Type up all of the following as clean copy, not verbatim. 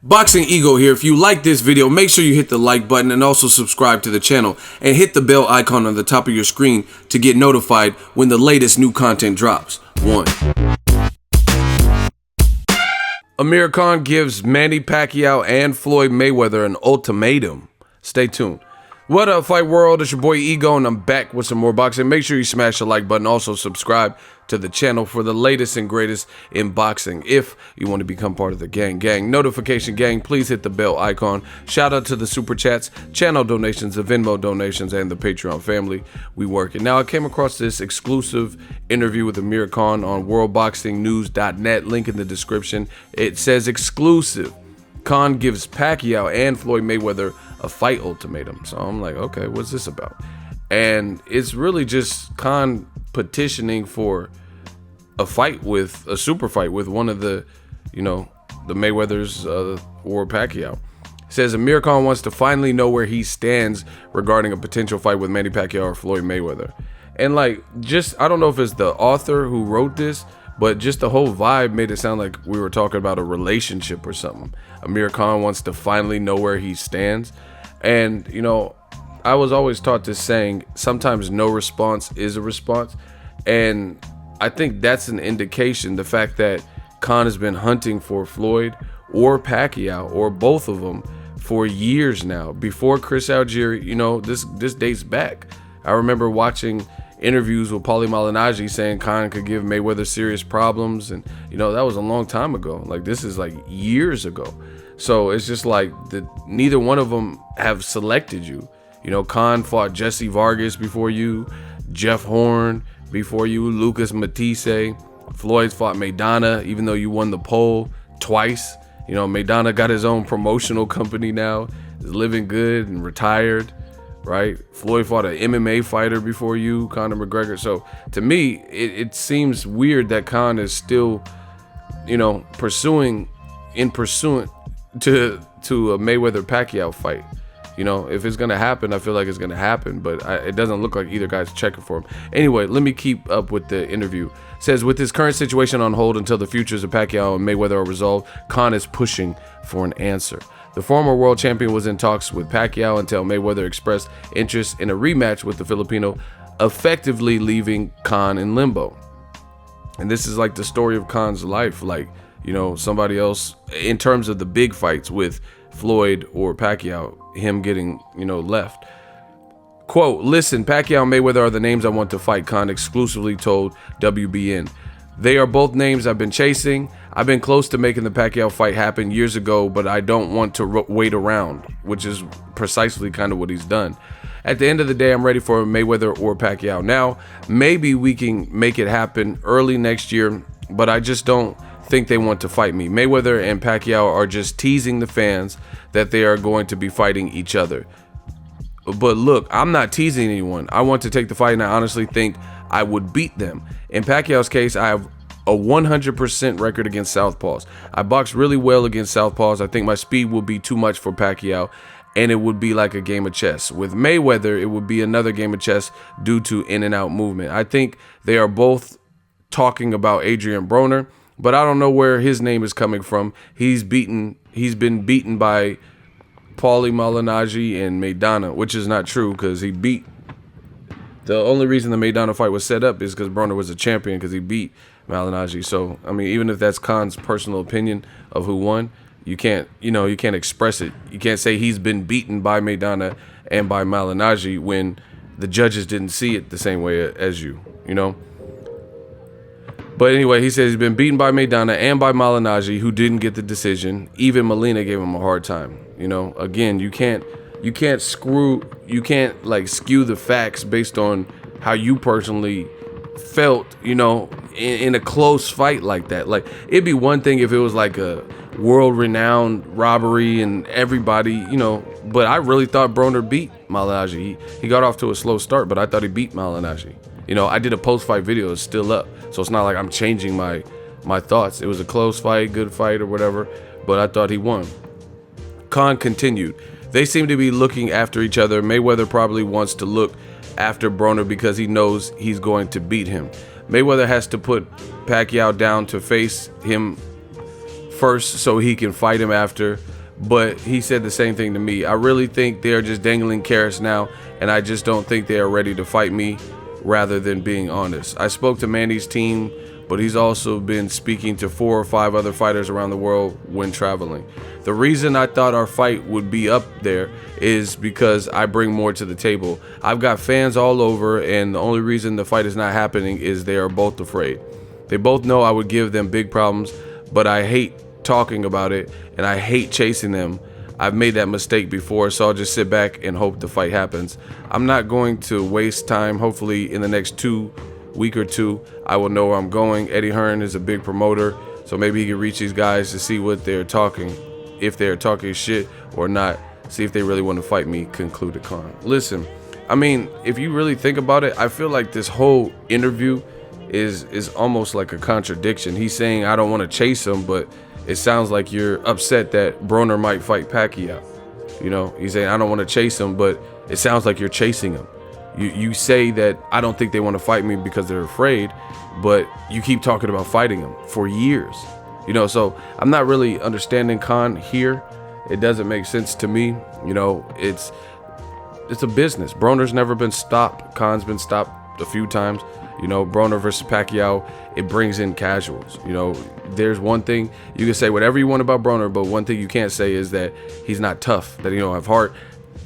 Boxingego here. If you like this video, make sure you hit the like button and also subscribe to the channel and hit the bell icon on the top of your screen to get notified when the latest new content drops. 1. Amir Khan gives Manny Pacquiao and Floyd Mayweather an ultimatum. Stay tuned. What up, Fight World? It's your boy Ego, and I'm back with some more boxing. Make sure you smash the like button. Also, subscribe to the channel for the latest and greatest in boxing. If you want to become part of the gang, notification gang, please hit the bell icon. Shout out to the super chats, channel donations, the Venmo donations, and the Patreon family. We working. Now, I came across this exclusive interview with Amir Khan on worldboxingnews.net. Link in the description. It says exclusive. Khan gives Pacquiao and Floyd Mayweather a fight ultimatum. So I'm like, okay, what's this about? And it's really just Khan petitioning for a fight with a super fight with one of the, the Mayweathers or Pacquiao. It says Amir Khan wants to finally know where he stands regarding a potential fight with Manny Pacquiao or Floyd Mayweather. And like, I don't know if it's the author who wrote this, but just the whole vibe made it sound like we were talking about a relationship or something. Amir Khan wants to finally know where he stands. And, I was always taught this saying, sometimes no response is a response. And I think that's an indication, the fact that Khan has been hunting for Floyd or Pacquiao or both of them for years now. Before Chris Algieri, this dates back. I remember watching interviews with Paulie Malignaggi saying Khan could give Mayweather serious problems, and that was a long time ago. Like, this is like years ago. So it's just like neither one of them have selected you. Khan fought Jesse Vargas before you, Jeff Horn before you, Lucas Matisse. Floyd's fought Maidana, even though you won the poll twice. Maidana got his own promotional company now, is living good and retired. Right? Floyd fought an MMA fighter before you, Conor McGregor. So to me, it seems weird that Khan is still, pursuant to a Mayweather Pacquiao fight. If it's gonna happen, I feel like it's gonna happen, but it doesn't look like either guy's checking for him. Anyway, let me keep up with the interview. It says, with his current situation on hold until the futures of Pacquiao and Mayweather are resolved, Khan is pushing for an answer. The former world champion was in talks with Pacquiao until Mayweather expressed interest in a rematch with the Filipino, effectively leaving Khan in limbo. And this is like the story of Khan's life. Like, somebody else, in terms of the big fights with Floyd or Pacquiao, him getting, left. Quote, listen, Pacquiao and Mayweather are the names I want to fight, Khan exclusively told WBN. They are both names I've been chasing. I've been close to making the Pacquiao fight happen years ago, but I don't want to wait around, which is precisely kind of what he's done. At the end of the day, I'm ready for Mayweather or Pacquiao. Now, maybe we can make it happen early next year, but I just don't think they want to fight me. Mayweather and Pacquiao are just teasing the fans that they are going to be fighting each other. But look, I'm not teasing anyone. I want to take the fight, and I honestly think I would beat them. In Pacquiao's case, I have a 100% record against southpaws. I box really well against southpaws. I think my speed will be too much for Pacquiao, and it would be like a game of chess. With Mayweather, it would be another game of chess due to in and out movement. I think they are both talking about Adrian Broner, but I don't know where his name is coming from. He's been beaten by Paulie Malignaggi and Maidana, which is not true, because he beat. The only reason the Maidana fight was set up is because Broner was a champion, because he beat Malignaggi. So, I mean, even if that's Khan's personal opinion of who won, you can't express it. You can't say he's been beaten by Maidana and by Malignaggi when the judges didn't see it the same way as you, But anyway, he says he's been beaten by Maidana and by Malignaggi, who didn't get the decision. Even Molina gave him a hard time. Again, you can't skew the facts based on how you personally felt, in a close fight like that. Like, it'd be one thing if it was like a world-renowned robbery and everybody, but I really thought Broner beat Malignaggi. He got off to a slow start, but I thought he beat Malignaggi. I did a post-fight video. It's still up, so it's not like I'm changing my thoughts. It was a close fight, good fight, or whatever, but I thought he won. Khan continued, they seem to be looking after each other. Mayweather probably wants to look after Broner because he knows he's going to beat him. Mayweather has to put Pacquiao down to face him first so he can fight him after. but he said the same thing to me. I really think they're just dangling carrots now, and I just don't think they are ready to fight me, rather than being honest. I spoke to Manny's team, but he's also been speaking to 4 or 5 other fighters around the world when traveling. The reason I thought our fight would be up there is because I bring more to the table. I've got fans all over, and the only reason the fight is not happening is they are both afraid. They both know I would give them big problems, but I hate talking about it, and I hate chasing them. I've made that mistake before, so I'll just sit back and hope the fight happens. I'm not going to waste time. Hopefully in the next week or two, I will know where I'm going. Eddie Hearn is a big promoter, so maybe he can reach these guys to see what they're talking, if they're talking shit or not, see if they really want to fight me, concluded Khan. Listen, I mean, if you really think about it, I feel like this whole interview is almost like a contradiction. He's saying I don't want to chase him, but it sounds like you're upset that Broner might fight Pacquiao. You know, he's saying I don't want to chase him, but it sounds like you're chasing him. You say that I don't think they want to fight me because they're afraid, but you keep talking about fighting him for years. You know, so I'm not really understanding Khan here. It doesn't make sense to me. You know, it's a business. Broner's never been stopped. Khan's been stopped a few times. You know, Broner versus Pacquiao, it brings in casuals. You know, there's one thing, you can say whatever you want about Broner, but one thing you can't say is that he's not tough, that he don't have heart.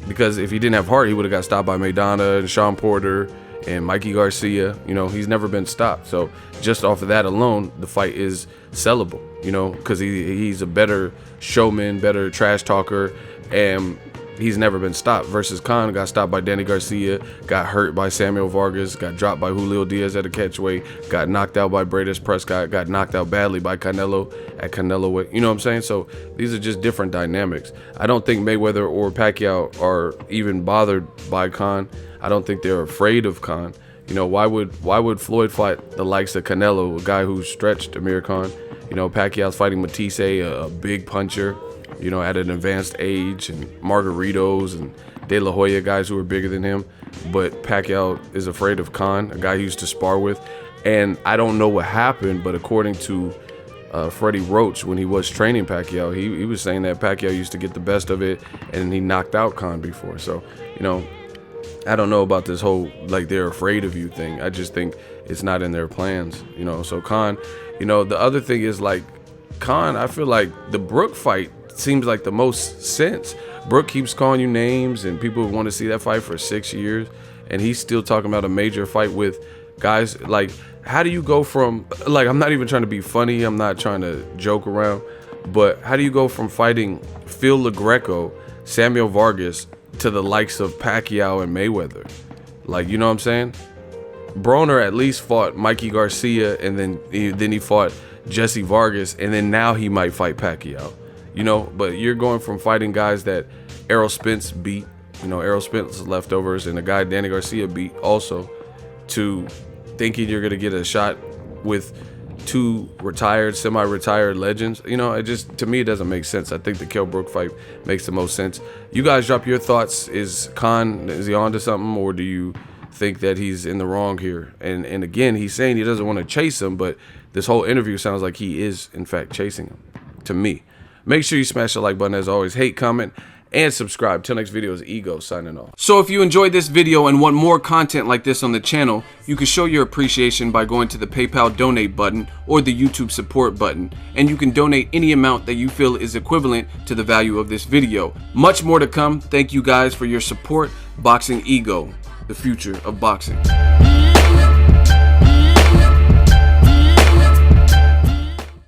Because if he didn't have heart, he would have got stopped by Maidana and Sean Porter and Mikey Garcia. You know, he's never been stopped. So just off of that alone, the fight is sellable, you know, because he's a better showman, better trash talker, and he's never been stopped. Versus Khan got stopped by Danny Garcia, got hurt by Samuel Vargas, got dropped by Julio Diaz at a catchweight, got knocked out by Bradis Prescott, got knocked out badly by Canelo at Canelo weight. You know what I'm saying? So these are just different dynamics. I don't think Mayweather or Pacquiao are even bothered by Khan. I don't think they're afraid of Khan. You know, why would Floyd fight the likes of Canelo, a guy who's stretched Amir Khan? You know, Pacquiao's fighting Matisse, a big puncher, you know, at an advanced age, and Margaritos and De La Hoya, guys who are bigger than him. But Pacquiao is afraid of Khan, a guy he used to spar with. And I don't know what happened, but according to Freddie Roach, when he was training Pacquiao, he was saying that Pacquiao used to get the best of it, and he knocked out Khan before. So, you know, I don't know about this whole, like, they're afraid of you thing. I just think it's not in their plans, you know. So Khan, you know, the other thing is, like, Khan, I feel like the Brook fight seems like the most sense. Brook keeps calling you names, and people want to see that fight for 6 years, and he's still talking about a major fight with guys. Like, how do you go from, like, I'm not even trying to be funny, I'm not trying to joke around, but how do you go from fighting Phil LaGreco, Samuel Vargas, to the likes of Pacquiao and Mayweather? Like, you know what I'm saying? Broner at least fought Mikey Garcia, and then he fought Jesse Vargas, and then now he might fight Pacquiao. You know, but you're going from fighting guys that Errol Spence beat, you know, Errol Spence leftovers, and a guy Danny Garcia beat also, to thinking you're going to get a shot with 2 retired, semi-retired legends. You know, it just, to me, it doesn't make sense. I think the Kell Brook fight makes the most sense. You guys drop your thoughts. Is Khan, is he on to something, or do you think that he's in the wrong here? And again, he's saying he doesn't want to chase him, but this whole interview sounds like he is, in fact, chasing him, to me. Make sure you smash the like button as always. Hate, comment, and subscribe. Till next video is Ego signing off. So if you enjoyed this video and want more content like this on the channel, you can show your appreciation by going to the PayPal donate button or the YouTube support button, and you can donate any amount that you feel is equivalent to the value of this video. Much more to come. Thank you guys for your support. Boxingego, the future of boxing.